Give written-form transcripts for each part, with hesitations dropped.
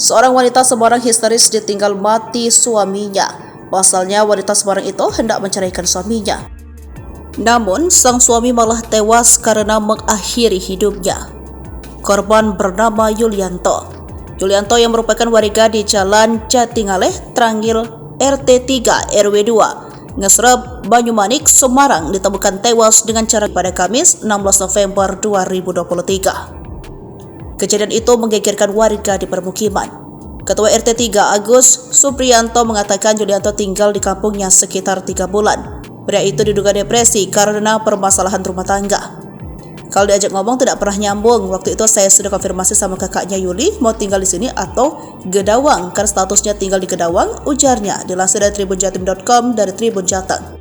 Seorang wanita Semarang histeris ditinggal mati suaminya. Pasalnya wanita Semarang itu hendak menceraikan suaminya. Namun sang suami malah tewas karena mengakhiri hidupnya. Korban bernama Yulianto. Yulianto yang merupakan warga di Jalan Jatingaleh, Trangil, RT 3 RW 2, Ngesrep, Banyumanik, Semarang ditemukan tewas dengan cara pada Kamis 16 November 2023. Kejadian itu menggegerkan warga di permukiman. Ketua RT 3 Agus Supriyanto mengatakan Yulianto tinggal di kampungnya sekitar 3 bulan. Pria itu diduga depresi karena permasalahan rumah tangga. Kalau diajak ngomong tidak pernah nyambung. Waktu itu saya sudah konfirmasi sama kakaknya Yuli mau tinggal di sini atau Gedawang karena statusnya tinggal di Gedawang, ujarnya dilansir dari tribunjatim.com dari Tribun Jateng.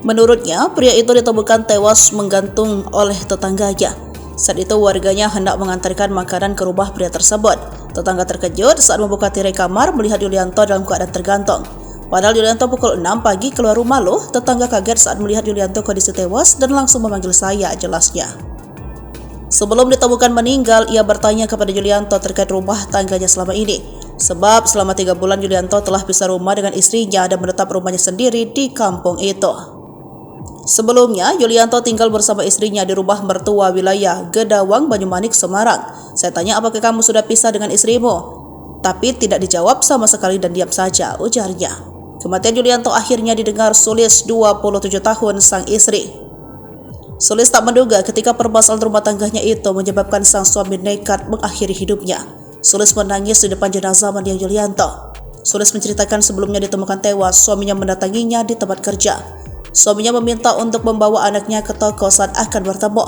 Menurutnya, pria itu ditemukan tewas menggantung oleh tetangganya. Saat itu warganya hendak mengantarkan makanan ke rumah pria tersebut. Tetangga terkejut saat membuka tirai kamar melihat Yulianto dalam keadaan tergantung. Padahal Yulianto pukul 6 pagi keluar rumah loh. Tetangga kaget saat melihat Yulianto kondisi tewas dan langsung memanggil saya, jelasnya. Sebelum ditemukan meninggal, ia bertanya kepada Yulianto terkait rumah tangganya selama ini. Sebab selama 3 bulan Yulianto telah pisah rumah dengan istrinya dan menetap rumahnya sendiri di kampung itu. Sebelumnya, Yulianto tinggal bersama istrinya di rumah mertua wilayah Gedawang, Banyumanik, Semarang. Saya tanya apakah kamu sudah pisah dengan istrimu? Tapi tidak dijawab sama sekali dan diam saja, ujarnya. Kematian Yulianto akhirnya didengar Sulis 27 tahun sang istri. Sulis tak menduga ketika permasalahan rumah tangganya itu menyebabkan sang suami nekat mengakhiri hidupnya. Sulis menangis di depan jenazah mendiang Yulianto. Sulis menceritakan sebelumnya ditemukan tewas, suaminya mendatanginya di tempat kerja. Suaminya meminta untuk membawa anaknya ke toko saat akan bertemu.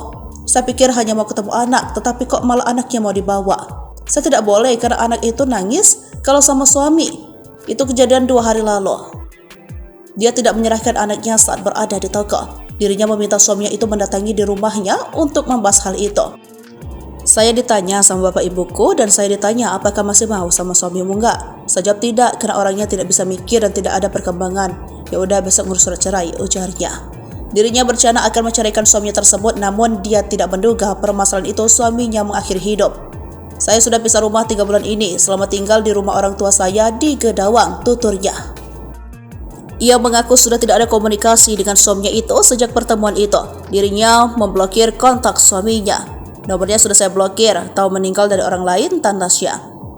Saya pikir hanya mau ketemu anak, tetapi kok malah anaknya mau dibawa. Saya tidak boleh karena anak itu nangis kalau sama suami. Itu kejadian 2 hari lalu. Dia tidak menyerahkan anaknya saat berada di toko. Dirinya meminta suaminya itu mendatangi di rumahnya untuk membahas hal itu. Saya ditanya sama bapak ibuku dan saya ditanya apakah masih mau sama suamimu enggak. Saya jawab tidak karena orangnya tidak bisa mikir dan tidak ada perkembangan. Ya udah besok ngurus surat cerai, ujarnya. Dirinya berencana akan menceraikan suaminya tersebut, namun dia tidak menduga permasalahan itu suaminya mengakhiri hidup. Saya sudah pisah rumah 3 bulan ini, selama tinggal di rumah orang tua saya di Gedawang, tuturnya. Ia mengaku sudah tidak ada komunikasi dengan suaminya itu sejak pertemuan itu. Dirinya memblokir kontak suaminya. Nomornya sudah saya blokir, tahu meninggal dari orang lain, tandasnya.